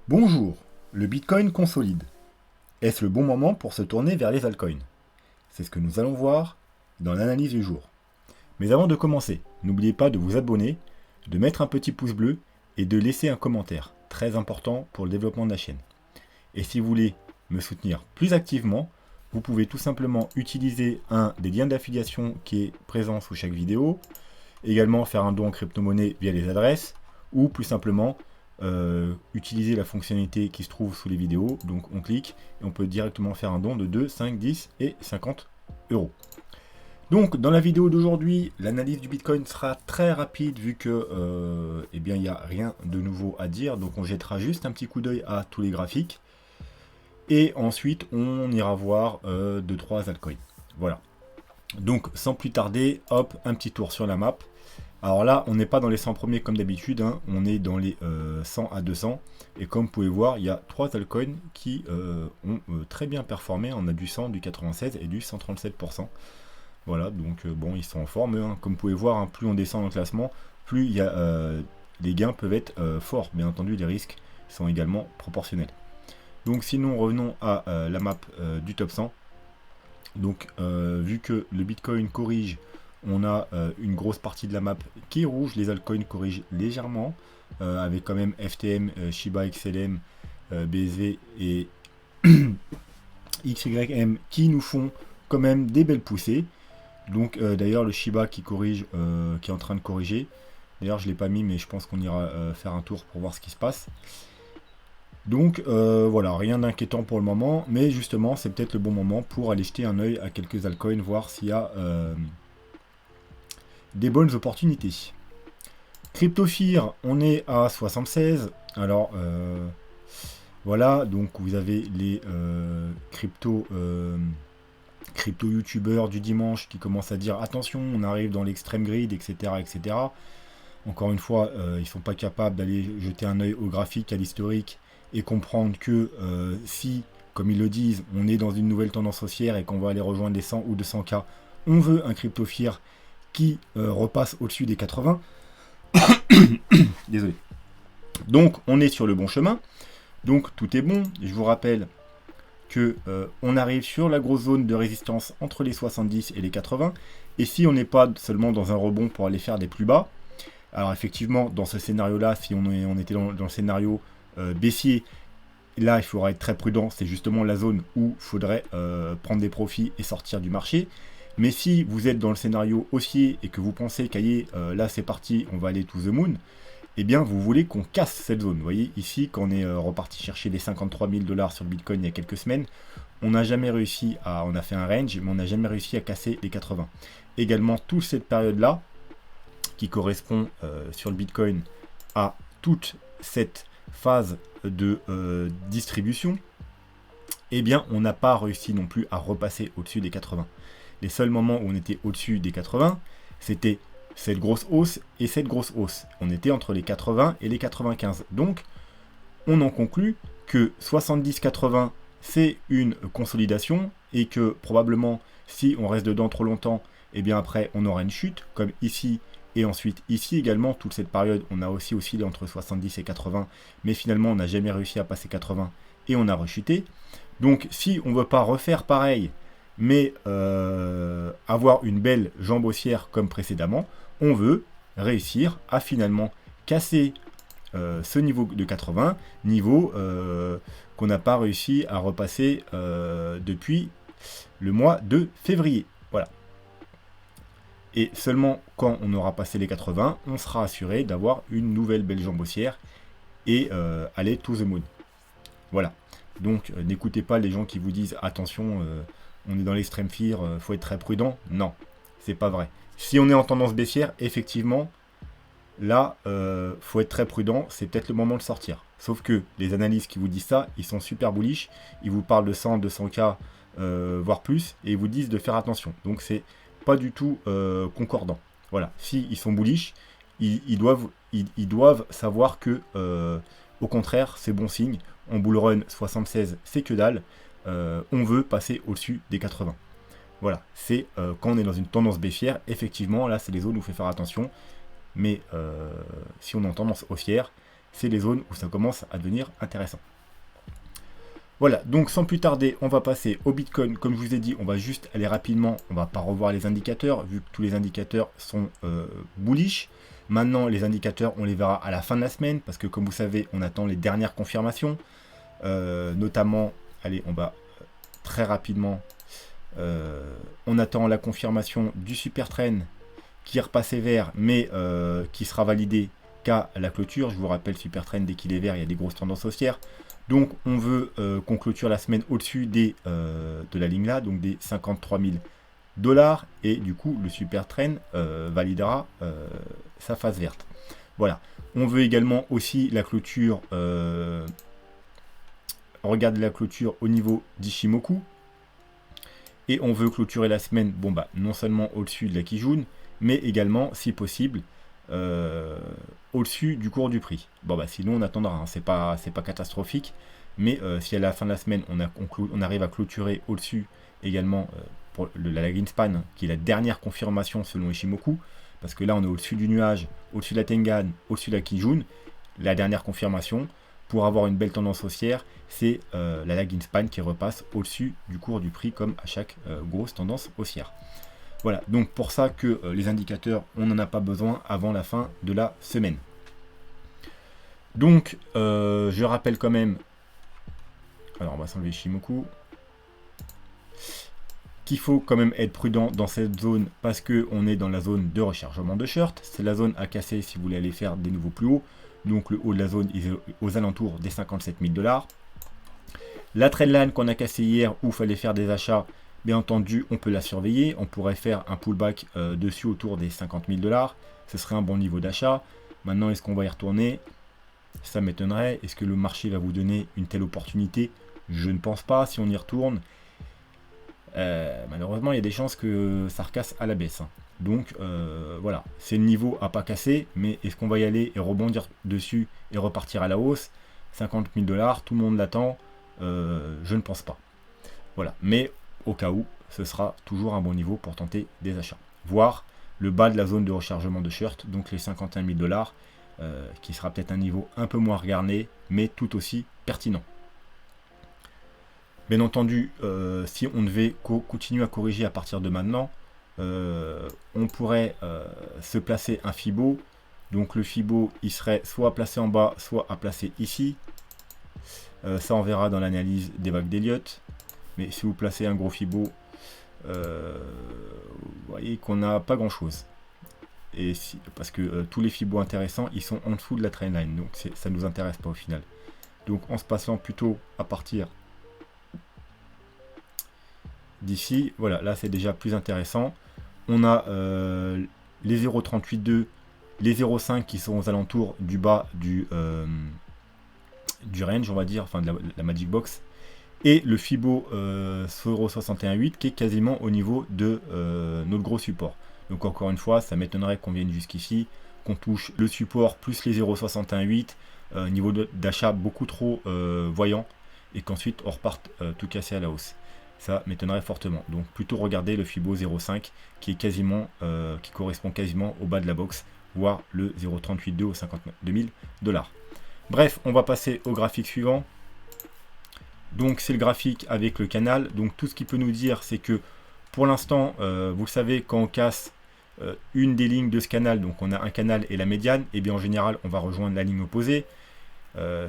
Bonjour, le Bitcoin consolide. Est-ce le bon moment pour se tourner vers les altcoins? C'est ce que nous allons voir dans l'analyse du jour. Mais avant de commencer, n'oubliez pas de vous abonner, de mettre un petit pouce bleu et de laisser un commentaire, très important pour le développement de la chaîne. Et si vous voulez me soutenir plus activement, vous pouvez tout simplement utiliser un des liens d'affiliation qui est présent sous chaque vidéo, également faire un don en crypto-monnaie via les adresses, ou plus simplement utiliser la fonctionnalité qui se trouve sous les vidéos. Donc on clique et on peut directement faire un don de 2, 5, 10 et 50 euros. Donc dans la vidéo d'aujourd'hui, l'analyse du Bitcoin sera très rapide vu que eh bien il n'y a rien de nouveau à dire. Donc on jettera juste un petit coup d'œil à tous les graphiques. Et ensuite on ira voir 2-3 altcoins. Voilà. Donc sans plus tarder, hop, un petit tour sur la map. Alors là, on n'est pas dans les 100 premiers comme d'habitude, hein, on est dans les 100 à 200. Et comme vous pouvez voir, il y a 3 altcoins qui ont très bien performé. On a du 100, du 96 et du 137%. Voilà, donc bon, ils sont en forme. Hein. Comme vous pouvez voir, hein, plus on descend dans le classement, plus il y a, les gains peuvent être forts. Bien entendu, les risques sont également proportionnels. Donc sinon, revenons à la map du top 100. Donc vu que le Bitcoin corrige, on a une grosse partie de la map qui est rouge, les altcoins corrigent légèrement, avec quand même FTM, Shiba, XLM, BSV et XYM qui nous font quand même des belles poussées. Donc d'ailleurs le Shiba qui corrige, qui est en train de corriger. D'ailleurs je ne l'ai pas mis mais je pense qu'on ira faire un tour pour voir ce qui se passe. Donc voilà, rien d'inquiétant pour le moment, mais justement c'est peut-être le bon moment pour aller jeter un œil à quelques altcoins, voir s'il y a des bonnes opportunités. CryptoFear, on est à 76. Alors voilà, donc vous avez les crypto youtubeurs du dimanche qui commencent à dire attention, on arrive dans l'extreme grid, etc. etc. Encore une fois, ils ne sont pas capables d'aller jeter un œil au graphique, à l'historique, et comprendre que si, comme ils le disent, on est dans une nouvelle tendance haussière et qu'on va aller rejoindre les 100 ou 200K, on veut un CryptoFear qui repasse au-dessus des 80. Désolé. Donc on est sur le bon chemin. Donc tout est bon. Je vous rappelle que on arrive sur la grosse zone de résistance entre les 70 et les 80. Et si on n'est pas seulement dans un rebond pour aller faire des plus bas, alors effectivement dans ce scénario-là, si on était dans le scénario baissier, là il faudra être très prudent. C'est justement la zone où il faudrait prendre des profits et sortir du marché. Mais si vous êtes dans le scénario haussier et que vous pensez qu'aillez, là c'est parti, on va aller to the moon, eh bien vous voulez qu'on casse cette zone. Vous voyez ici, quand on est reparti chercher les 53 000 $ sur le Bitcoin il y a quelques semaines, on n'a jamais réussi à, on a fait un range, mais on n'a jamais réussi à casser les 80. Également, toute cette période-là, qui correspond sur le Bitcoin à toute cette phase de distribution, eh bien on n'a pas réussi non plus à repasser au-dessus des 80. Les seuls moments où on était au-dessus des 80, c'était cette grosse hausse et cette grosse hausse. On était entre les 80 et les 95. Donc, on en conclut que 70-80, c'est une consolidation et que probablement, si on reste dedans trop longtemps, eh bien après, on aura une chute, comme ici et ensuite ici également. Toute cette période, on a aussi oscillé entre 70 et 80, mais finalement, on n'a jamais réussi à passer 80 et on a rechuté. Donc, si on ne veut pas refaire pareil, mais avoir une belle jambe haussière comme précédemment, on veut réussir à finalement casser ce niveau de 80, niveau qu'on n'a pas réussi à repasser depuis le mois de février. Voilà. Et seulement quand on aura passé les 80, on sera assuré d'avoir une nouvelle belle jambe haussière et aller to the moon. Voilà. Donc n'écoutez pas les gens qui vous disent attention, on est dans l'extrême fear, faut être très prudent. Non, c'est pas vrai. Si on est en tendance baissière, effectivement, là, faut être très prudent, c'est peut-être le moment de sortir. Sauf que les analystes qui vous disent ça, ils sont super bullish, ils vous parlent de 100, 200K, voire plus, et ils vous disent de faire attention. Donc c'est pas du tout concordant. Voilà, si ils sont bullish, ils doivent savoir que, au contraire, c'est bon signe. En bull run 76, c'est que dalle. On veut passer au-dessus des 80. Voilà, c'est quand on est dans une tendance baissière, effectivement, là c'est les zones où il faut faire attention. Mais si on est en tendance haussière, c'est les zones où ça commence à devenir intéressant. Voilà, donc sans plus tarder, on va passer au Bitcoin. Comme je vous ai dit, on va juste aller rapidement, on va pas revoir les indicateurs, vu que tous les indicateurs sont bullish. Maintenant, les indicateurs, on les verra à la fin de la semaine, parce que comme vous savez, on attend les dernières confirmations. Notamment, allez, on va très rapidement, on attend la confirmation du super trend qui est repassé vert, mais qui sera validé qu'à la clôture. Je vous rappelle, super trend, dès qu'il est vert, il y a des grosses tendances haussières. Donc on veut qu'on clôture la semaine au-dessus de la ligne là, donc des 53 000 $, et du coup le super trend validera sa phase verte. Voilà. On veut également aussi la clôture, regarde la clôture au niveau d'Ishimoku, et on veut clôturer la semaine, bon bah non seulement au-dessus de la Kijun, mais également si possible au-dessus du cours du prix. Bon bah sinon on attendra, hein. C'est pas catastrophique, mais si à la fin de la semaine on arrive à clôturer au-dessus également pour la Greenspan, qui est la dernière confirmation selon Ishimoku, parce que là on est au-dessus du nuage, au-dessus de la Tengan, au-dessus de la Kijun, la dernière confirmation pour avoir une belle tendance haussière, c'est la Greenspan qui repasse au-dessus du cours du prix comme à chaque grosse tendance haussière. Voilà, donc pour ça que les indicateurs, on n'en a pas besoin avant la fin de la semaine. Donc, je rappelle quand même, alors on va s'enlever Shimoku, qu'il faut quand même être prudent dans cette zone parce qu'on est dans la zone de rechargement de short. C'est la zone à casser si vous voulez aller faire des nouveaux plus hauts. Donc le haut de la zone est aux alentours des 57 000 $. La trendline qu'on a cassée hier où il fallait faire des achats, bien entendu, on peut la surveiller. On pourrait faire un pullback dessus autour des 50 000 $. Ce serait un bon niveau d'achat. Maintenant, est-ce qu'on va y retourner? Ça m'étonnerait. Est-ce que le marché va vous donner une telle opportunité? Je ne pense pas. Si on y retourne, malheureusement, il y a des chances que ça recasse à la baisse. Donc, voilà. C'est le niveau à pas casser. Mais est-ce qu'on va y aller et rebondir dessus et repartir à la hausse? 50 000 $, tout le monde l'attend. Je ne pense pas. Voilà. Mais au cas où, ce sera toujours un bon niveau pour tenter des achats. Voire le bas de la zone de rechargement de short, donc les 51 000 $, qui sera peut-être un niveau un peu moins regardé, mais tout aussi pertinent. Bien entendu, si on devait continuer à corriger à partir de maintenant, on pourrait se placer un Fibo. Donc le Fibo, il serait soit à placer en bas, soit à placer ici. Ça, on verra dans l'analyse des vagues d'Elliott. Mais si vous placez un gros Fibo, vous voyez qu'on n'a pas grand-chose. Et parce que tous les Fibos intéressants, ils sont en dessous de la trendline. Donc ça ne nous intéresse pas au final. Donc en se passant plutôt à partir d'ici, voilà, là c'est déjà plus intéressant. On a les 0,38,2, les 0,5 qui sont aux alentours du bas du range, on va dire, enfin de la Magic Box. Et le Fibo 0,61,8 qui est quasiment au niveau de notre gros support. Donc encore une fois, ça m'étonnerait qu'on vienne jusqu'ici, qu'on touche le support plus les 0,61,8, niveau d'achat beaucoup trop voyant, et qu'ensuite on reparte tout cassé à la hausse. Ça m'étonnerait fortement. Donc plutôt regarder le Fibo 0,5 qui est quasiment, qui correspond quasiment au bas de la box, voire le 0,38,2 aux 52 000 $. Bref, on va passer au graphique suivant. Donc c'est le graphique avec le canal. Donc tout ce qu'il peut nous dire, c'est que pour l'instant, vous le savez, quand on casse une des lignes de ce canal, donc on a un canal et la médiane, et bien en général, on va rejoindre la ligne opposée.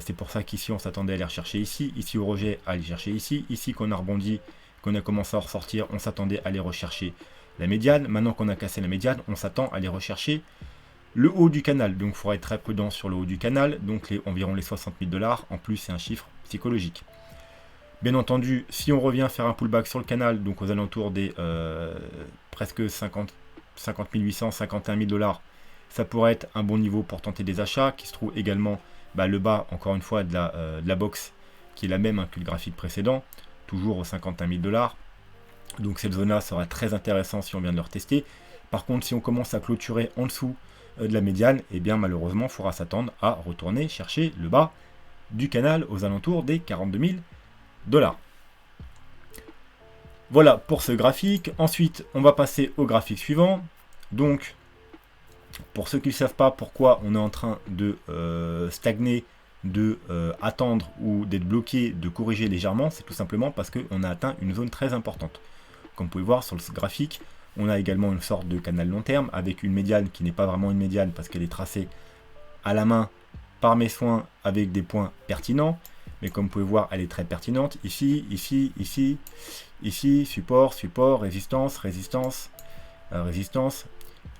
C'est pour ça qu'ici, on s'attendait à aller rechercher ici. Ici, au rejet, à aller chercher ici. Ici, qu'on a rebondi, qu'on a commencé à ressortir, on s'attendait à aller rechercher la médiane. Maintenant qu'on a cassé la médiane, on s'attend à aller rechercher le haut du canal. Donc il faudra être très prudent sur le haut du canal. Donc environ les 60 000 $. En plus, c'est un chiffre psychologique. Bien entendu, si on revient faire un pullback sur le canal, donc aux alentours des presque 50 800, 51 000 $, ça pourrait être un bon niveau pour tenter des achats, qui se trouve également le bas, encore une fois, de la box, qui est la même que le graphique précédent, toujours aux 51 000 $. Donc cette zone-là sera très intéressante si on vient de le retester. Par contre, si on commence à clôturer en dessous de la médiane, eh bien malheureusement, il faudra s'attendre à retourner chercher le bas du canal aux alentours des 42 000 $. Voilà pour ce graphique. Ensuite, on va passer au graphique suivant. Donc, Pour ceux qui ne savent pas pourquoi on est en train de stagner, de attendre ou d'être bloqué, de corriger légèrement, c'est tout simplement parce qu'on a atteint une zone très importante. Comme vous pouvez voir sur le graphique, on a également une sorte de canal long terme avec une médiane qui n'est pas vraiment une médiane parce qu'elle est tracée à la main par mes soins avec des points pertinents. Mais comme vous pouvez voir, elle est très pertinente. Ici, ici, ici, ici, support, support, résistance, résistance, résistance,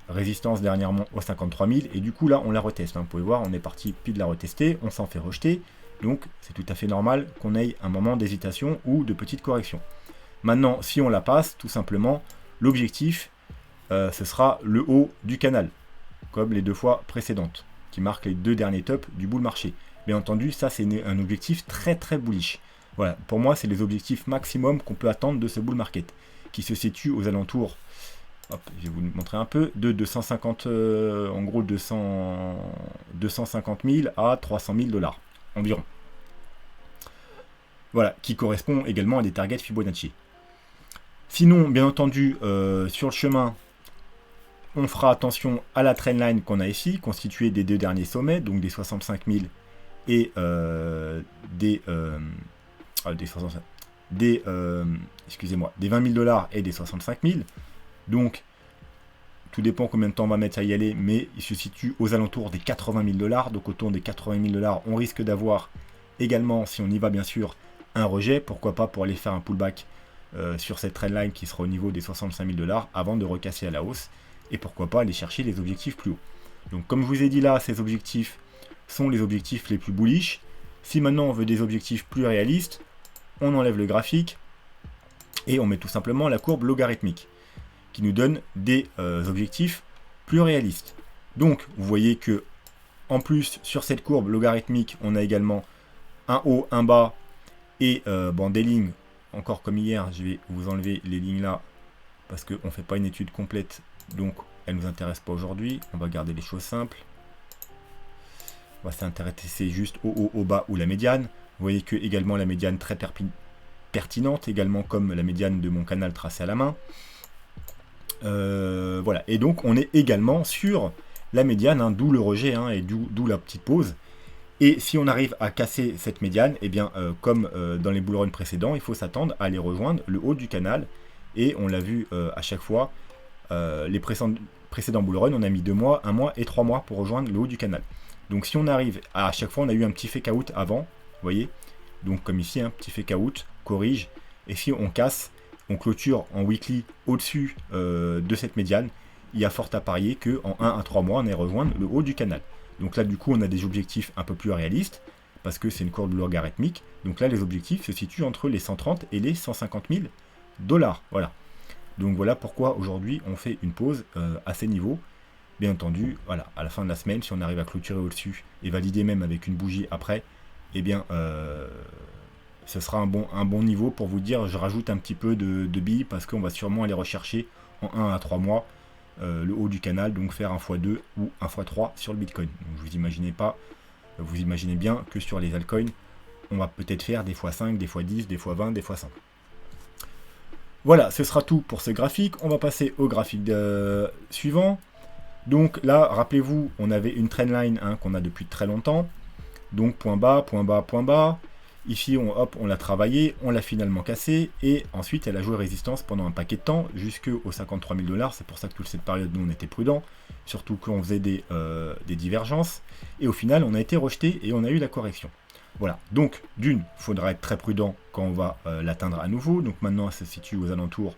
résistance dernièrement au 53 000. Et du coup, là, on la reteste. Vous pouvez voir, on est parti puis de la retester, on s'en fait rejeter. Donc, c'est tout à fait normal qu'on ait un moment d'hésitation ou de petite correction. Maintenant, si on la passe, tout simplement, l'objectif, ce sera le haut du canal, comme les 2 fois précédentes, qui marquent les 2 derniers tops du bull marché. Bien entendu, ça c'est un objectif très très bullish. Voilà, pour moi, c'est les objectifs maximum qu'on peut attendre de ce bull market, qui se situe aux alentours, hop, je vais vous le montrer un peu, de 250, en gros 250 000 à 300 000 $ environ. Voilà, qui correspond également à des targets Fibonacci. Sinon, bien entendu, sur le chemin, on fera attention à la trendline qu'on a ici, constituée des 2 derniers sommets, donc des 65 000 et des 20 000 $ et des 65 000. Donc, tout dépend combien de temps on va mettre à y aller, mais il se situe aux alentours des 80 000 $. Donc, autour des 80 000 $, on risque d'avoir également, si on y va bien sûr, un rejet. Pourquoi pas pour aller faire un pullback sur cette trendline qui sera au niveau des 65 000 $ avant de recasser à la hausse. Et pourquoi pas aller chercher les objectifs plus hauts. Donc, comme je vous ai dit là, ces objectifs sont les objectifs les plus bullish. Si maintenant on veut des objectifs plus réalistes, on enlève le graphique et on met tout simplement la courbe logarithmique qui nous donne des objectifs plus réalistes. Donc vous voyez que en plus sur cette courbe logarithmique, on a également un haut, un bas et des lignes, encore comme hier, je vais vous enlever les lignes là parce qu'on ne fait pas une étude complète, donc elle ne nous intéresse pas aujourd'hui. On va garder les choses simples. On va s'intéresser juste au haut, au bas ou la médiane. Vous voyez que également la médiane très pertinente, également comme la médiane de mon canal tracé à la main. Voilà, et donc on est également sur la médiane, d'où le rejet, et d'où la petite pause. Et si on arrive à casser cette médiane, et bien comme dans les bull runs précédents, il faut s'attendre à aller rejoindre le haut du canal. Et on l'a vu à chaque fois, les précédents bull runs, on a mis 2 mois, 1 mois et 3 mois pour rejoindre le haut du canal. Donc si on arrive, à chaque fois on a eu un petit fake out avant, vous voyez, donc comme ici, un petit fake out, corrige, et si on casse, on clôture en weekly au-dessus de cette médiane, il y a fort à parier qu'en 1 à 3 mois, on ait rejoindre le haut du canal. Donc là du coup on a des objectifs un peu plus réalistes, parce que c'est une courbe logarithmique, donc là les objectifs se situent entre les 130 et les 150 000 $, voilà. Donc voilà pourquoi aujourd'hui on fait une pause à ces niveaux. Bien entendu, voilà, à la fin de la semaine, si on arrive à clôturer au-dessus et valider même avec une bougie après, eh bien, ce sera un bon niveau pour vous dire, je rajoute un petit peu de billes parce qu'on va sûrement aller rechercher en 1 à 3 mois le haut du canal, donc faire un x2 ou un x3 sur le Bitcoin. Donc vous imaginez bien que sur les altcoins, on va peut-être faire des x5, des x10, des x20, des x100. Voilà, ce sera tout pour ce graphique. On va passer au graphique suivant. Donc là, rappelez-vous, on avait une trendline qu'on a depuis très longtemps. Donc point bas, point bas, point bas. Ici, on l'a travaillé, on l'a finalement cassé. Et ensuite, elle a joué résistance pendant un paquet de temps, jusqu'aux 53 000 $. C'est pour ça que toute cette période, nous, on était prudents. Surtout qu'on faisait des divergences. Et au final, on a été rejeté et on a eu la correction. Voilà, donc d'une, il faudra être très prudent quand on va l'atteindre à nouveau. Donc maintenant, elle se situe aux alentours.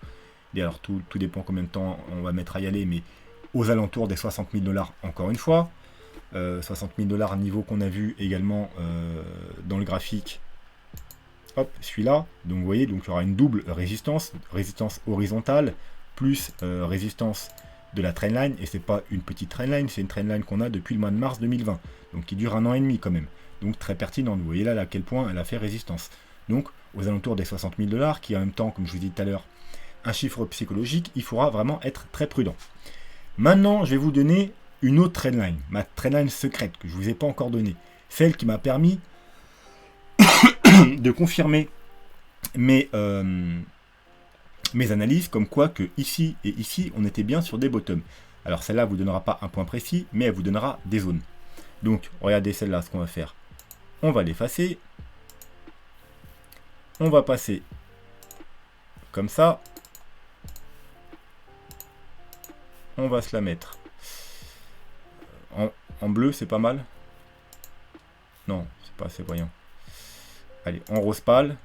Et alors, tout dépend combien de temps on va mettre à y aller, mais aux alentours des 60 000 $ encore une fois. 60 000 $, niveau qu'on a vu également dans le graphique. Hop, celui-là. Donc vous voyez, donc il y aura une double résistance horizontale, plus résistance de la trendline. Et c'est pas une petite trendline, c'est une trendline qu'on a depuis le mois de mars 2020. Donc qui dure 1 an et demi quand même. Donc très pertinente. Vous voyez là à quel point elle a fait résistance. Donc aux alentours des 60 000 $, qui en même temps, comme je vous dis tout à l'heure, un chiffre psychologique, il faudra vraiment être très prudent. Maintenant, je vais vous donner une autre trendline, ma trendline secrète que je ne vous ai pas encore donnée. Celle qui m'a permis de confirmer mes analyses, comme quoi que ici et ici, on était bien sur des bottoms. Alors celle-là ne vous donnera pas un point précis, mais elle vous donnera des zones. Donc regardez celle-là, ce qu'on va faire. On va l'effacer. On va passer comme ça. On va se la mettre en bleu, c'est pas mal. Non, c'est pas assez voyant. Allez, en rose pâle.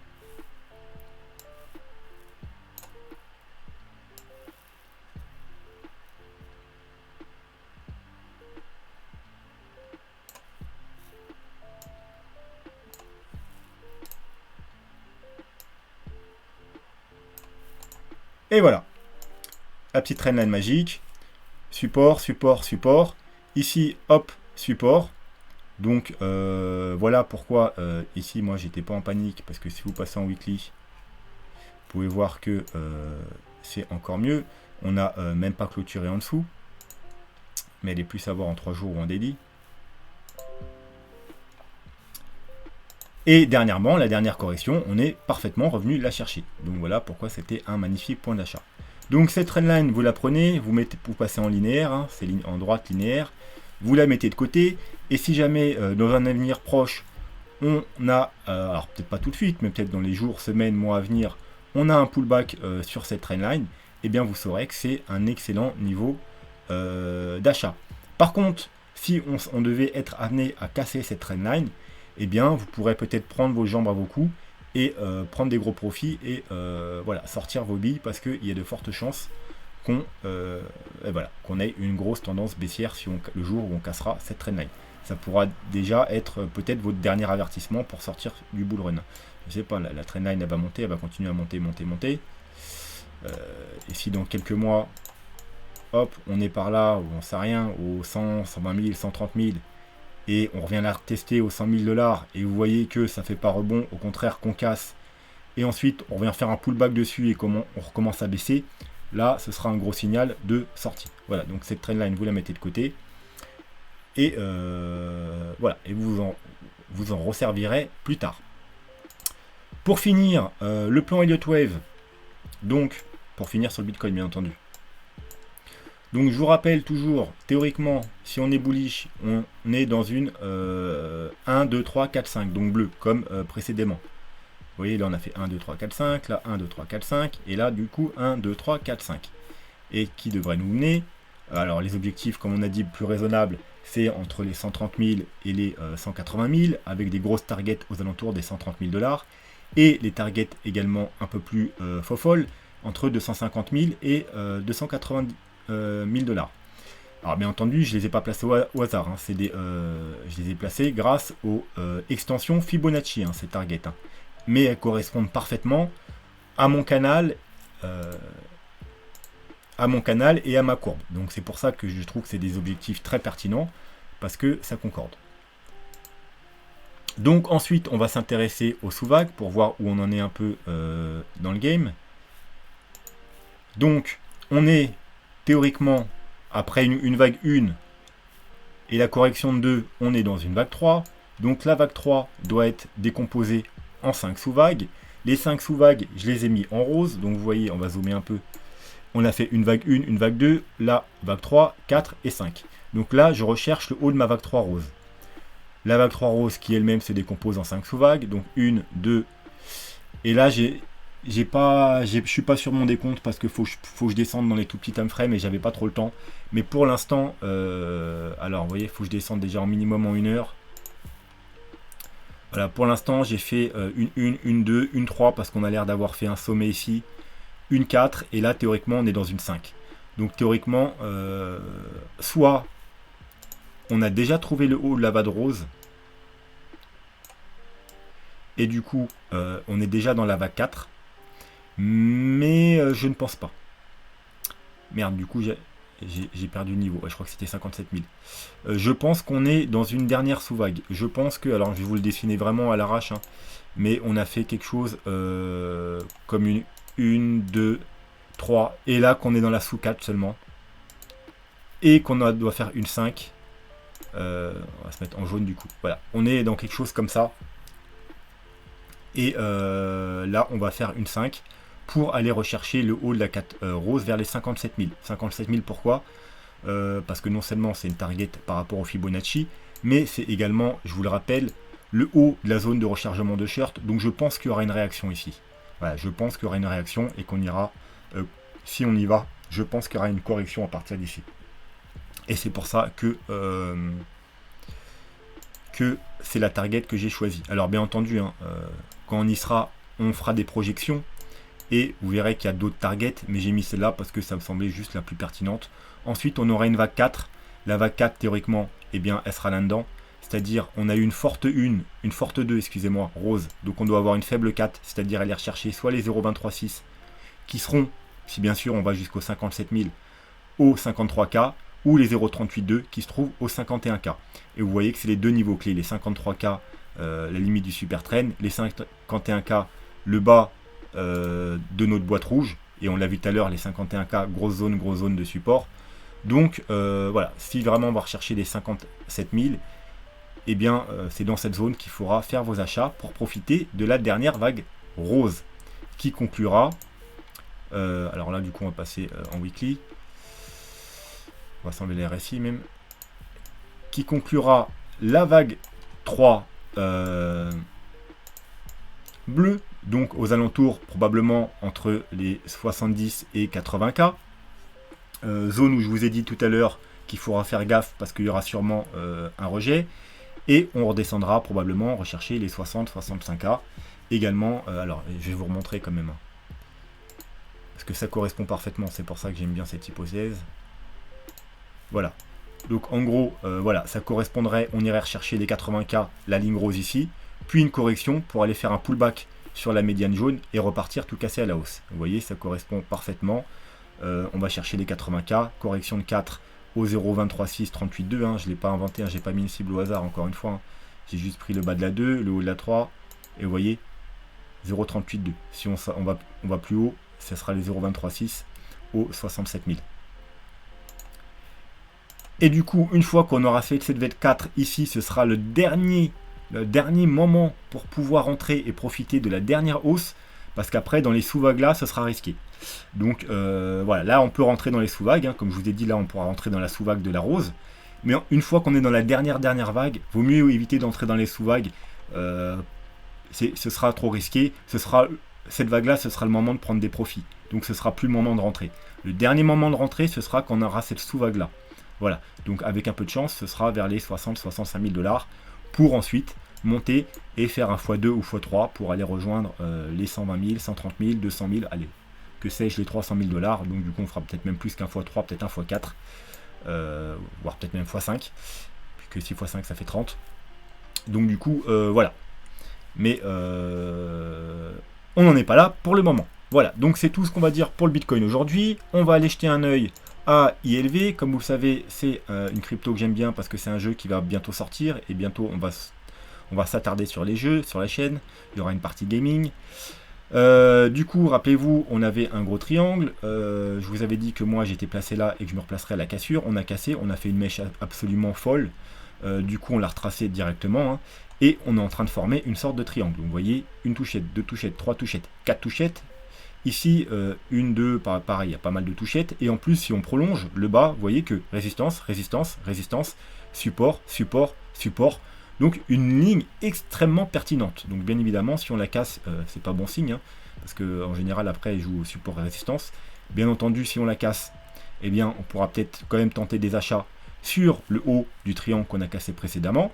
Et voilà, la petite trendline magique. Support, support, support. Ici, hop, support. Donc, voilà pourquoi ici, moi, j'étais pas en panique. Parce que si vous passez en weekly, vous pouvez voir que c'est encore mieux. On n'a même pas clôturé en dessous. Mais elle est plus à voir en 3 jours ou en daily. Et dernièrement, la dernière correction, on est parfaitement revenu la chercher. Donc voilà pourquoi c'était un magnifique point d'achat. Donc cette trendline, vous la prenez, vous passez en linéaire, hein, c'est en droite linéaire, vous la mettez de côté, et si jamais dans un avenir proche, on a, alors peut-être pas tout de suite, mais peut-être dans les jours, semaines, mois à venir, on a un pullback sur cette trendline, eh bien vous saurez que c'est un excellent niveau d'achat. Par contre, si on devait être amené à casser cette trendline, eh bien vous pourrez peut-être prendre vos jambes à vos coups et prendre des gros profits et voilà, sortir vos billes parce qu'il y a de fortes chances qu'on ait une grosse tendance baissière le jour où on cassera cette trendline. Ça pourra déjà être peut-être votre dernier avertissement pour sortir du bull run. Je sais pas, la trendline elle va monter, elle va continuer à monter, monter, monter. Et si dans quelques mois, hop, on est par là, ou on sait rien, aux 100, 120 000, 130 000, et on revient la tester aux 100 000 $, et vous voyez que ça fait pas rebond, au contraire qu'on casse, et ensuite on revient faire un pullback dessus et on recommence à baisser, là ce sera un gros signal de sortie. Voilà, donc cette trendline vous la mettez de côté, et voilà, et vous en resservirez plus tard. Pour finir, le plan Elliott Wave, donc pour finir sur le Bitcoin bien entendu. Donc je vous rappelle toujours, théoriquement, si on est bullish, on est dans une 1, 2, 3, 4, 5, donc bleu, comme précédemment. Vous voyez, là on a fait 1, 2, 3, 4, 5, là 1, 2, 3, 4, 5, et là du coup 1, 2, 3, 4, 5. Et qui devrait nous mener, alors les objectifs, comme on a dit, plus raisonnables, c'est entre les 130 000 et les 180 000, avec des grosses targets aux alentours des 130 000 $, et les targets également un peu plus folles, entre 250 000 et 290 000 $. Alors bien entendu, je ne les ai pas placés au hasard, hein. Je les ai placés grâce aux extensions Fibonacci, hein, ces targets. Hein. Mais elles correspondent parfaitement à mon canal et à ma courbe. Donc c'est pour ça que je trouve que c'est des objectifs très pertinents, parce que ça concorde. Donc ensuite, on va s'intéresser aux sous-vagues pour voir où on en est un peu dans le game. Donc, on est théoriquement, après une vague 1 et la correction de 2, on est dans une vague 3. Donc la vague 3 doit être décomposée en 5 sous-vagues. Les 5 sous-vagues, je les ai mis en rose. Donc vous voyez, on va zoomer un peu. On a fait une vague 1, une vague 2, la vague 3, 4 et 5. Donc là, je recherche le haut de ma vague 3 rose. La vague 3 rose qui elle-même se décompose en 5 sous-vagues. Donc 1, 2. Et là, je suis pas sur mon décompte parce que faut que je descende dans les tout petits time frames et j'avais pas trop le temps. Mais pour l'instant, alors vous voyez, il faut que je descende déjà en minimum en 1 heure. Voilà, pour l'instant, j'ai fait une 1, une 2, une 3 parce qu'on a l'air d'avoir fait un sommet ici. Une 4 et là, théoriquement, on est dans une 5. Donc théoriquement, soit on a déjà trouvé le haut de la vague rose. Et du coup, on est déjà dans la vague 4. Mais je ne pense pas. Merde, du coup, j'ai perdu le niveau. Ouais, je crois que c'était 57 000. Je pense qu'on est dans une dernière sous-vague. Je pense que, alors je vais vous le dessiner vraiment à l'arrache, hein, mais on a fait quelque chose comme une 1, 2, 3. Et là, qu'on est dans la sous-4 seulement. Et qu'on doit faire une 5. On va se mettre en jaune du coup. Voilà, on est dans quelque chose comme ça. Et là, on va faire une 5 pour aller rechercher le haut de la 4 rose vers les 57 000. 57 000, pourquoi? parce que non seulement c'est une target par rapport au Fibonacci, mais c'est également, je vous le rappelle, le haut de la zone de rechargement de short. Donc je pense qu'il y aura une réaction ici. Voilà, je pense qu'il y aura une réaction et qu'on ira, si on y va, je pense qu'il y aura une correction à partir d'ici. Et c'est pour ça que c'est la target que j'ai choisie. Alors bien entendu, hein, quand on y sera, on fera des projections et vous verrez qu'il y a d'autres targets, mais j'ai mis celle-là parce que ça me semblait juste la plus pertinente. Ensuite, on aura une vague 4. La vague 4, théoriquement, eh bien, elle sera là-dedans. C'est-à-dire, on a eu une forte 1, une forte 2, excusez-moi, rose. Donc on doit avoir une faible 4, c'est-à-dire aller rechercher soit les 0,236 qui seront, si bien sûr on va jusqu'au 57 000, au 53K, ou les 0,382 qui se trouvent au 51K. Et vous voyez que c'est les deux niveaux clés, les 53K, la limite du super trend, les 51K, le bas de notre boîte rouge, et on l'a vu tout à l'heure, les 51K, grosse zone de support. Donc voilà, si vraiment on va rechercher les 57 000, eh bien c'est dans cette zone qu'il faudra faire vos achats pour profiter de la dernière vague rose qui conclura. Alors là, du coup, on va passer en weekly. On va s'enlever les RSI même. Qui conclura la vague 3 bleue, donc aux alentours probablement entre les 70 et 80K. Zone où je vous ai dit tout à l'heure qu'il faudra faire gaffe parce qu'il y aura sûrement un rejet. Et on redescendra probablement rechercher les 60-65K. Également, alors je vais vous remontrer quand même. Parce que ça correspond parfaitement, c'est pour ça que j'aime bien cette hypothèse. Voilà. Donc en gros, voilà, ça correspondrait, on irait rechercher les 80K, la ligne rose ici, puis une correction pour aller faire un pullback sur la médiane jaune et repartir tout casser à la hausse. Vous voyez, ça correspond parfaitement. On va chercher les 80K, correction de 4 au 0,23638,2. Hein, je ne l'ai pas inventé, hein, j'ai pas mis une cible au hasard encore une fois. Hein. J'ai juste pris le bas de la 2, le haut de la 3, et vous voyez, 0,382. Si on va plus haut, ce sera les 0,236 au 67 000. Et du coup, une fois qu'on aura fait cette V4 ici, ce sera le dernier moment pour pouvoir entrer et profiter de la dernière hausse, parce qu'après, dans les sous-vagues là, ce sera risqué. Donc voilà, là on peut rentrer dans les sous-vagues, hein. Comme je vous ai dit, là on pourra rentrer dans la sous-vague de la rose. Mais une fois qu'on est dans la dernière vague, vaut mieux éviter d'entrer dans les sous-vagues. Ce sera trop risqué. Cette vague-là, ce sera le moment de prendre des profits. Donc ce sera plus le moment de rentrer. Le dernier moment de rentrer, ce sera quand on aura cette sous-vague-là. Voilà, donc avec un peu de chance, ce sera vers les 60-65 000 $ pour ensuite monter et faire un x2 ou x3 pour aller rejoindre les 120 000, 130 000, 200 000, allez, que sais-je, les 300 000 $. Donc du coup, on fera peut-être même plus qu'un x3, peut-être un x4, voire peut-être même x5, puisque 6 x 5, ça fait 30. Donc du coup, voilà. Mais on n'en est pas là pour le moment. Voilà, donc c'est tout ce qu'on va dire pour le Bitcoin aujourd'hui. On va aller jeter un œil à ILV. Comme vous le savez, c'est une crypto que j'aime bien parce que c'est un jeu qui va bientôt sortir. Et bientôt, on va s'attarder sur les jeux, sur la chaîne. Il y aura une partie gaming. Du coup, rappelez-vous, on avait un gros triangle. Je vous avais dit que moi, j'étais placé là et que je me replacerais à la cassure. On a cassé, on a fait une mèche absolument folle. Du coup, on l'a retracé directement. Hein, et on est en train de former une sorte de triangle. Donc, vous voyez, une touchette, deux touchettes, trois touchettes, quatre touchettes. Ici, une, deux, pareil, il y a pas mal de touchettes. Et en plus, si on prolonge le bas, vous voyez que résistance, résistance, résistance, support, support, support. Donc une ligne extrêmement pertinente. Donc bien évidemment, si on la casse, c'est pas bon signe. Hein, parce qu'en général, après, elle joue au support et résistance. Bien entendu, si on la casse, eh bien, on pourra peut-être quand même tenter des achats sur le haut du triangle qu'on a cassé précédemment.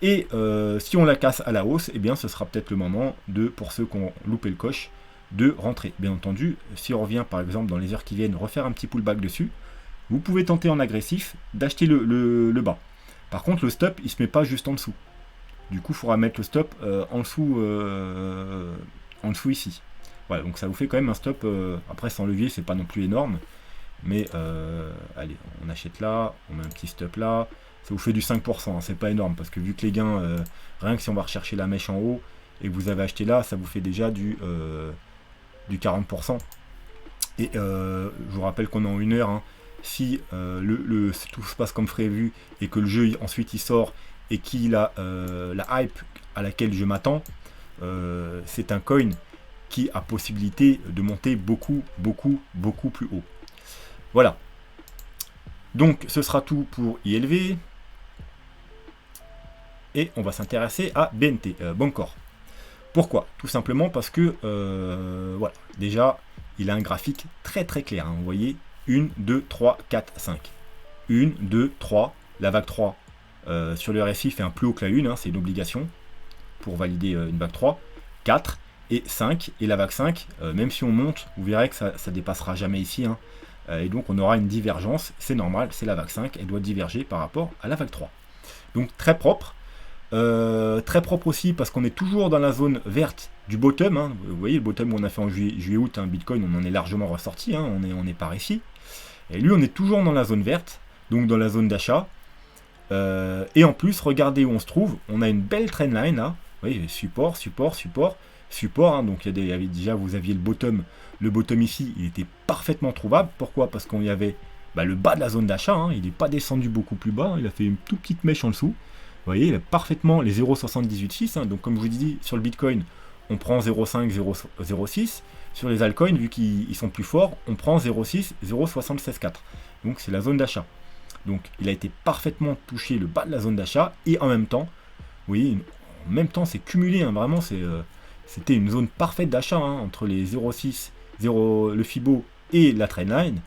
Et si on la casse à la hausse, eh bien, ce sera peut-être le moment pour ceux qui ont loupé le coche, de rentrer. Bien entendu, si on revient par exemple dans les heures qui viennent refaire un petit pullback dessus, vous pouvez tenter en agressif d'acheter le bas. Par contre, le stop, il se met pas juste en dessous. Du coup, il faudra mettre le stop en dessous ici. Voilà, donc ça vous fait quand même un stop. Après, sans levier, c'est pas non plus énorme. Mais allez, on achète là, on met un petit stop là. Ça vous fait du 5%, hein, c'est pas énorme. Parce que vu que les gains, rien que si on va rechercher la mèche en haut, et que vous avez acheté là, ça vous fait déjà du 40%. Et je vous rappelle qu'on est en 1 heure. Hein, si tout se passe comme prévu et que le jeu ensuite il sort et qu'il a la hype à laquelle je m'attends, c'est un coin qui a possibilité de monter beaucoup, beaucoup, beaucoup plus haut. Voilà. Donc ce sera tout pour ILV. Et on va s'intéresser à BNT, Bancor. Pourquoi? Tout simplement parce que, voilà, déjà, il a un graphique très très clair. Hein. Vous voyez, 1, 2, 3, 4, 5. 1, 2, 3. La vague 3 sur le RSI fait un plus haut que la 1, hein, c'est une obligation pour valider une vague 3. 4 et 5. Et la vague 5, même si on monte, vous verrez que ça ne dépassera jamais ici. Hein. Et donc on aura une divergence, c'est normal, c'est la vague 5, elle doit diverger par rapport à la vague 3. Donc très propre. Très propre aussi parce qu'on est toujours dans la zone verte du bottom. Hein. Vous voyez le bottom où on a fait en juillet-août, hein, Bitcoin, on en est largement ressorti, hein, on est par ici. Et lui, on est toujours dans la zone verte, donc dans la zone d'achat. Et en plus, regardez où on se trouve. On a une belle trendline là. Vous voyez, support, support, support, support. Hein, donc il y avait déjà, vous aviez le bottom. Le bottom ici, il était parfaitement trouvable. Pourquoi? Parce qu'on y avait le bas de la zone d'achat. Hein, il n'est pas descendu beaucoup plus bas. Hein, il a fait une toute petite mèche en dessous. Vous voyez, il a parfaitement les 0,786. Hein, donc comme je vous ai dit, sur le Bitcoin, on prend 0,5, 0,6. Sur les altcoins, vu qu'ils sont plus forts, on prend 0,6, 0,764. Donc c'est la zone d'achat. Donc il a été parfaitement touché le bas de la zone d'achat. Et en même temps, vous voyez, en même temps c'est cumulé. Hein, vraiment, c'était une zone parfaite d'achat hein, entre les 0,6, le Fibo et la trendline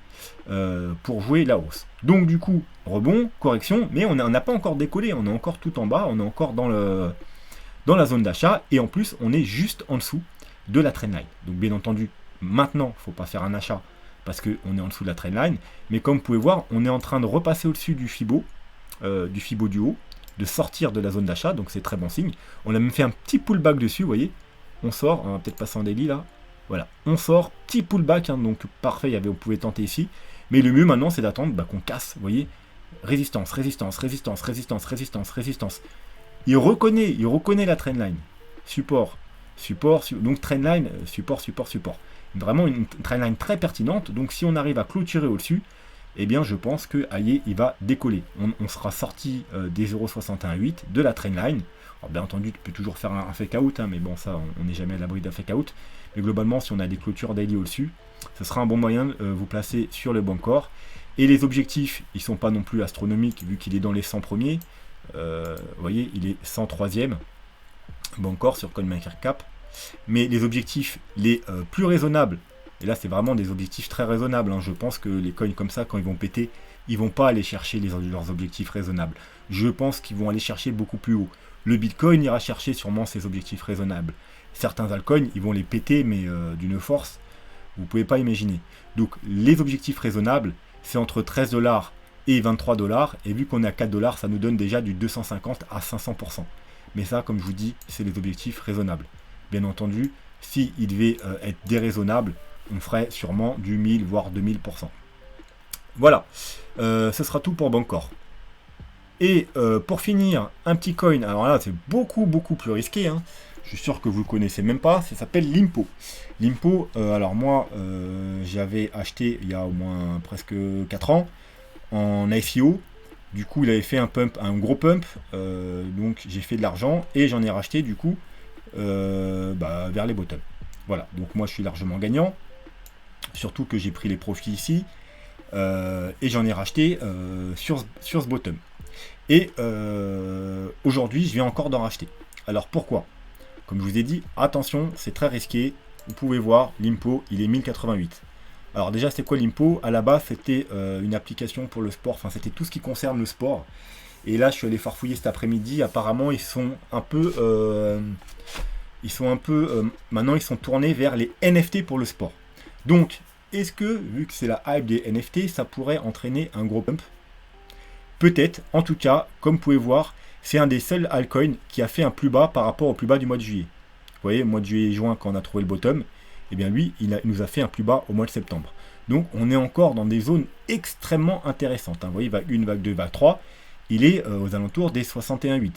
pour jouer la hausse. Donc du coup, rebond, correction, mais on n'a pas encore décollé, on est encore tout en bas, on est encore dans la zone d'achat, et en plus on est juste en dessous de la trendline. Donc bien entendu, maintenant, il ne faut pas faire un achat parce qu'on est en dessous de la trendline, mais comme vous pouvez voir, on est en train de repasser au-dessus du Fibo du haut, de sortir de la zone d'achat, donc c'est très bon signe. On a même fait un petit pullback dessus, vous voyez, on sort, on va peut-être passer en daily là, voilà, on sort, petit pullback, hein, donc parfait, on pouvait tenter ici, mais le mieux maintenant c'est d'attendre qu'on casse, vous voyez, résistance, résistance, résistance, résistance, résistance, résistance. Il reconnaît la trendline, support, support, donc trendline, support, support, support. Vraiment une trendline très pertinente, donc si on arrive à clôturer au-dessus, eh bien je pense que Aye, il va décoller. On sera sorti des 0,618 de la trendline. Alors bien entendu, tu peux toujours faire un fake out, hein, mais bon, ça, on n'est jamais à l'abri d'un fake out. Mais globalement, si on a des clôtures daily au-dessus, ce sera un bon moyen de vous placer sur le Bancor. Et les objectifs, ils ne sont pas non plus astronomiques, vu qu'il est dans les 100 premiers. Vous voyez, il est 103e Bancor sur CoinMarketCap. Mais les objectifs les plus raisonnables, et là c'est vraiment des objectifs très raisonnables, hein. Je pense que les coins comme ça, quand ils vont péter, ils vont pas aller chercher leurs objectifs raisonnables. Je pense qu'ils vont aller chercher beaucoup plus haut. Le Bitcoin ira chercher sûrement ses objectifs raisonnables. Certains altcoins, ils vont les péter, mais d'une force, vous ne pouvez pas imaginer. Donc les objectifs raisonnables, c'est entre 13 $, et 23 $, et vu qu'on est à 4 $, ça nous donne déjà du 250 à 500%. Mais ça, comme je vous dis, c'est les objectifs raisonnables. Bien entendu, s'il devait être déraisonnable, on ferait sûrement du 1000 voire 2000%. Voilà, ce sera tout pour Bancor. Et pour finir, un petit coin, alors là c'est beaucoup plus risqué, hein. Je suis sûr que vous ne connaissez même pas, ça s'appelle Limpo. Limpo, alors moi j'avais acheté il y a au moins presque 4 ans en ICO. Du coup il avait fait un gros pump, donc j'ai fait de l'argent et j'en ai racheté du coup vers les bottoms. Voilà, donc moi je suis largement gagnant, surtout que j'ai pris les profits ici, et j'en ai racheté sur ce bottom. Et aujourd'hui je viens encore d'en racheter. Alors pourquoi? Comme je vous ai dit, attention, c'est très risqué. Vous pouvez voir, Limpo, il est 1088. Alors déjà, c'est quoi Limpo? À la base, c'était une application pour le sport, enfin c'était tout ce qui concerne le sport. Et là, je suis allé farfouiller cet après-midi. Apparemment, ils sont un peu, maintenant, ils sont tournés vers les NFT pour le sport. Donc, est-ce que, vu que c'est la hype des NFT, ça pourrait entraîner un gros pump? Peut-être. En tout cas, comme vous pouvez voir, c'est un des seuls altcoins qui a fait un plus bas par rapport au plus bas du mois de juillet. Vous voyez, mois de juillet et juin, quand on a trouvé le bottom, eh bien lui, il nous a fait un plus bas au mois de septembre. Donc, on est encore dans des zones extrêmement intéressantes. Hein. Vous voyez, vague 1, vague 2, vague 3, il est aux alentours des 61,8.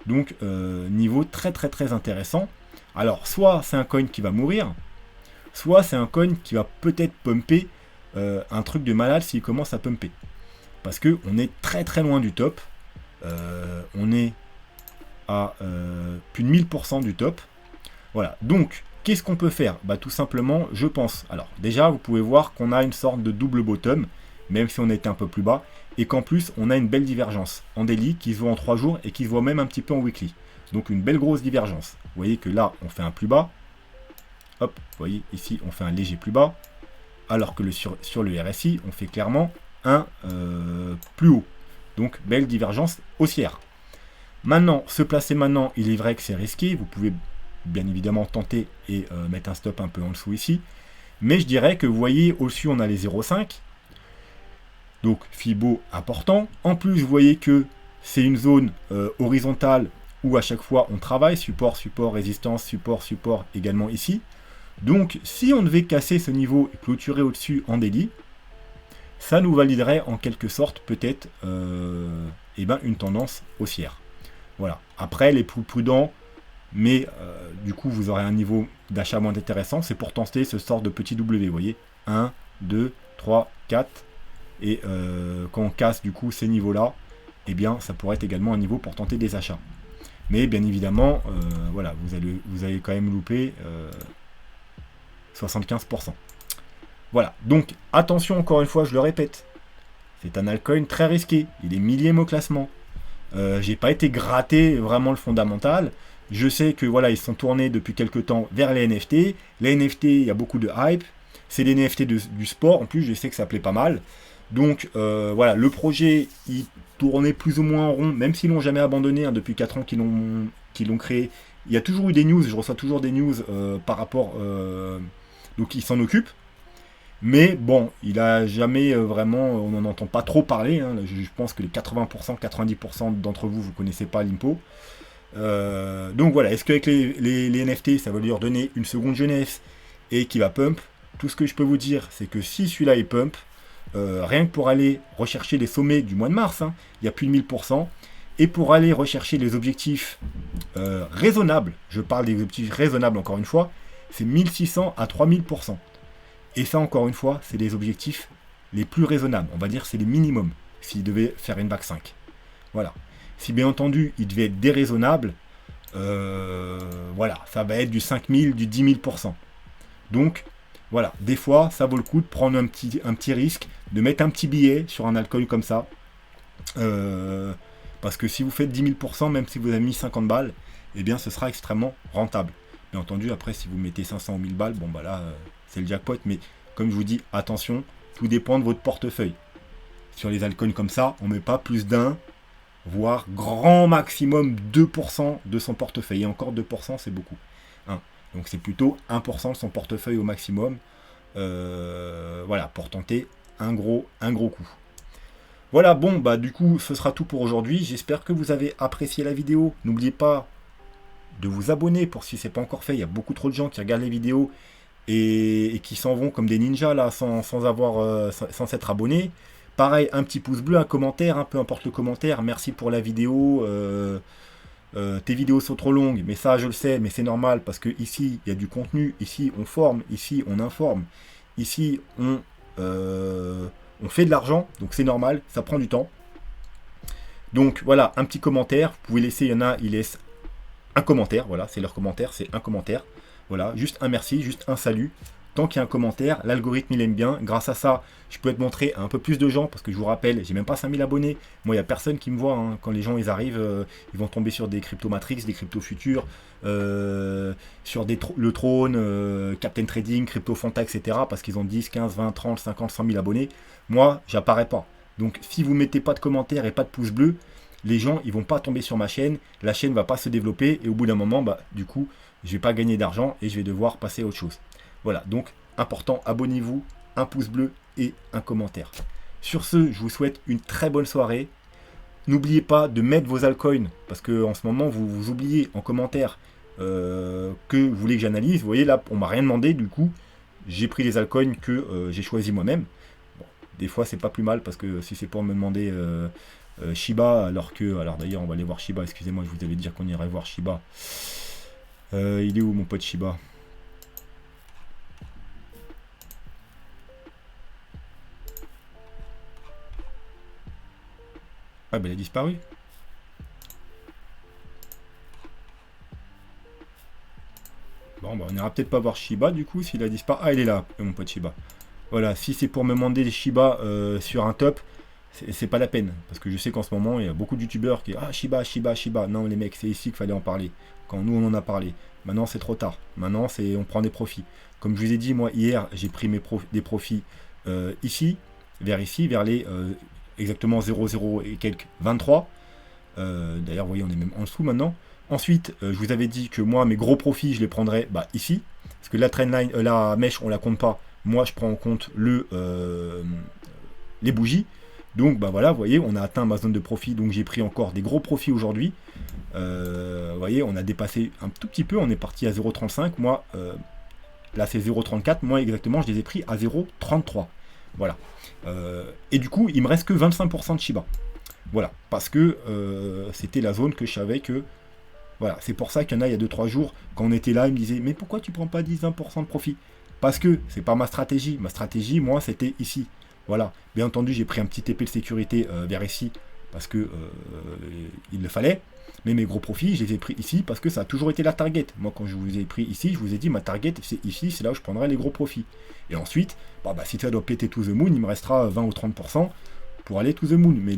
Donc, niveau très intéressant. Alors, soit c'est un coin qui va mourir, soit c'est un coin qui va peut-être pumper un truc de malade s'il commence à pumper. Parce qu'on est très loin du top. On est à plus de 1000% du top. Voilà, donc qu'est-ce qu'on peut faire? Tout simplement, je pense. Alors déjà, vous pouvez voir qu'on a une sorte de double bottom même si on a été un peu plus bas, et qu'en plus on a une belle divergence en daily qui se voit en 3 jours et qui se voit même un petit peu en weekly. Donc une belle grosse divergence. Vous voyez que là on fait un plus bas, hop, vous voyez ici on fait un léger plus bas, alors que sur le RSI on fait clairement un plus haut. Donc belle divergence haussière. Maintenant, se placer maintenant, il est vrai que c'est risqué, vous pouvez bien évidemment tenter et mettre un stop un peu en dessous ici, mais je dirais que vous voyez au-dessus on a les 0,5, donc Fibo important. En plus, vous voyez que c'est une zone horizontale où à chaque fois on travaille, support, support, résistance, support, support également ici. Donc si on devait casser ce niveau et clôturer au-dessus en daily, ça nous validerait en quelque sorte peut-être une tendance haussière. Voilà. Après, les plus prudents, mais du coup vous aurez un niveau d'achat moins intéressant, c'est pour tenter ce sort de petit W, vous voyez, 1, 2, 3, 4, et quand on casse du coup ces niveaux-là, eh bien ça pourrait être également un niveau pour tenter des achats. Mais bien évidemment, voilà, vous allez quand même louper 75%. Voilà, donc attention encore une fois, je le répète, c'est un altcoin très risqué, il est millième au classement. J'ai pas été gratter vraiment le fondamental. Je sais que voilà, ils sont tournés depuis quelques temps vers les NFT. Les NFT, il y a beaucoup de hype. C'est des NFT du sport. En plus, je sais que ça plaît pas mal. Donc voilà, le projet, il tournait plus ou moins en rond, même s'ils l'ont jamais abandonné hein, depuis 4 ans qu'ils l'ont créé. Il y a toujours eu des news, je reçois toujours des news par rapport... donc ils s'en occupent. Mais bon, il a jamais vraiment, on n'en entend pas trop parler. Hein. Je pense que les 80%, 90% d'entre vous, vous ne connaissez pas l'IMPO. Donc voilà, est-ce qu'avec les NFT, ça va lui redonner une seconde jeunesse et qui va pump? Tout ce que je peux vous dire, c'est que si celui-là est pump, rien que pour aller rechercher les sommets du mois de mars, hein, il y a plus de 1000%, et pour aller rechercher les objectifs raisonnables, je parle des objectifs raisonnables encore une fois, c'est 1600 à 3000%. Et ça, encore une fois, c'est les objectifs les plus raisonnables. On va dire c'est les minimums s'il devait faire une vague 5. Voilà. Si bien entendu, il devait être déraisonnable, voilà, ça va être du 5000, du 10 000%. Donc, voilà, des fois, ça vaut le coup de prendre un petit risque, de mettre un petit billet sur un altcoin comme ça. Parce que si vous faites 10 000%, même si vous avez mis 50 balles, eh bien, ce sera extrêmement rentable. Bien entendu, après, si vous mettez 500 ou 1000 balles, bon, bah là... c'est le jackpot, mais comme je vous dis, attention, tout dépend de votre portefeuille. Sur les altcoins comme ça, on ne met pas plus d'un, voire grand maximum 2% de son portefeuille. Et encore 2%, c'est beaucoup. Hein. Donc c'est plutôt 1% de son portefeuille au maximum. Voilà, pour tenter un gros coup. Voilà, bon, bah du coup, ce sera tout pour aujourd'hui. J'espère que vous avez apprécié la vidéo. N'oubliez pas de vous abonner pour si ce n'est pas encore fait. Il y a beaucoup trop de gens qui regardent les vidéos et qui s'en vont comme des ninjas là sans s'être abonnés. Pareil, un petit pouce bleu, un commentaire, hein, peu importe le commentaire. Merci pour la vidéo. Tes vidéos sont trop longues, mais ça je le sais, mais c'est normal parce que ici il y a du contenu, ici on forme, ici on informe, ici on fait de l'argent, donc c'est normal, ça prend du temps. Donc voilà, un petit commentaire, vous pouvez laisser, il y en a, ils laissent un commentaire, voilà, c'est leur commentaire, c'est un commentaire. Voilà, juste un merci, juste un salut. Tant qu'il y a un commentaire, l'algorithme il aime bien. Grâce à ça, je peux être montré à un peu plus de gens parce que je vous rappelle, j'ai même pas 5000 abonnés. Moi, il n'y a personne qui me voit. Hein. Quand les gens ils arrivent, ils vont tomber sur des crypto matrix, des crypto futurs, sur le trône, Captain Trading, Crypto Fanta, etc. Parce qu'ils ont 10, 15, 20, 30, 50, 100 000 abonnés. Moi, j'apparais pas. Donc, si vous mettez pas de commentaires et pas de pouce bleu, les gens ils vont pas tomber sur ma chaîne. La chaîne va pas se développer et au bout d'un moment, bah, du coup, je vais pas gagner d'argent et je vais devoir passer à autre chose. Voilà, donc important, abonnez-vous, un pouce bleu et un commentaire. Sur ce, je vous souhaite une très bonne soirée. N'oubliez pas de mettre vos altcoins, parce que en ce moment, vous oubliez en commentaire que vous voulez que j'analyse. Vous voyez là, on m'a rien demandé, du coup, j'ai pris les altcoins que j'ai choisi moi-même. Bon, des fois, c'est pas plus mal, parce que si c'est pour me demander Shiba, alors d'ailleurs, on va aller voir Shiba, excusez-moi, je vous avais dit qu'on irait voir Shiba. Il est où mon pote Shiba? Ah ben il a disparu. Bon bah on ira peut-être pas voir Shiba du coup s'il a disparu. Ah il est là, mon pote Shiba. Voilà, si c'est pour me demander des Shiba sur un top, c'est pas la peine. Parce que je sais qu'en ce moment, il y a beaucoup de youtubeurs qui ah Shiba, Shiba, Shiba. Non les mecs, c'est ici qu'il fallait en parler. Quand nous on en a parlé. Maintenant c'est trop tard. Maintenant c'est on prend des profits. Comme je vous ai dit, moi hier, j'ai pris des profits ici, vers les exactement 0,0 et quelques 23. D'ailleurs, vous voyez, on est même en dessous maintenant. Ensuite, je vous avais dit que moi, mes gros profits, je les prendrais ici. Parce que la trendline, la mèche, on la compte pas. Moi, je prends en compte les bougies. Donc, voilà, vous voyez, on a atteint ma zone de profit. Donc, j'ai pris encore des gros profits aujourd'hui. Vous voyez, on a dépassé un tout petit peu. On est parti à 0,35. Moi, là, c'est 0,34. Moi, exactement, je les ai pris à 0,33. Voilà. Et du coup, il me reste que 25% de Shiba. Voilà, parce que c'était la zone que je savais que... Voilà, c'est pour ça qu'il y en a il y a 2-3 jours, quand on était là, ils me disaient « Mais pourquoi tu prends pas 10-20% de profit ?» Parce que c'est pas ma stratégie. Ma stratégie, moi, c'était ici. Voilà. Bien entendu, j'ai pris un petit TP de sécurité vers ici, parce que il le fallait. Mais mes gros profits, je les ai pris ici, parce que ça a toujours été la target. Moi, quand je vous ai pris ici, je vous ai dit, ma target, c'est ici, c'est là où je prendrai les gros profits. Et ensuite, si ça doit péter to the moon, il me restera 20 ou 30% pour aller to the moon. Mais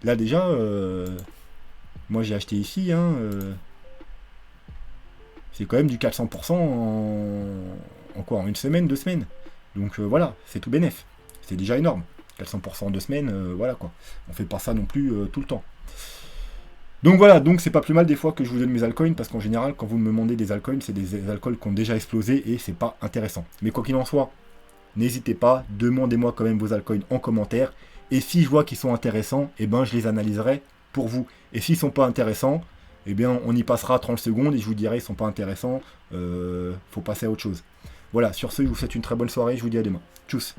là déjà, moi j'ai acheté ici, c'est quand même du 400% en quoi, en une semaine, 2 semaines. Donc voilà, c'est tout bénef. C'est déjà énorme. 400% en 2 semaines, voilà quoi. On fait pas ça non plus tout le temps. Donc voilà, donc c'est pas plus mal des fois que je vous donne mes altcoins, parce qu'en général, quand vous me demandez des altcoins, c'est des altcoins qui ont déjà explosé et c'est pas intéressant. Mais quoi qu'il en soit, n'hésitez pas, demandez-moi quand même vos altcoins en commentaire. Et si je vois qu'ils sont intéressants, je les analyserai pour vous. Et s'ils sont pas intéressants, on y passera 30 secondes et je vous dirai ils sont pas intéressants, faut passer à autre chose. Voilà, sur ce, je vous souhaite une très bonne soirée, je vous dis à demain. Tchuss.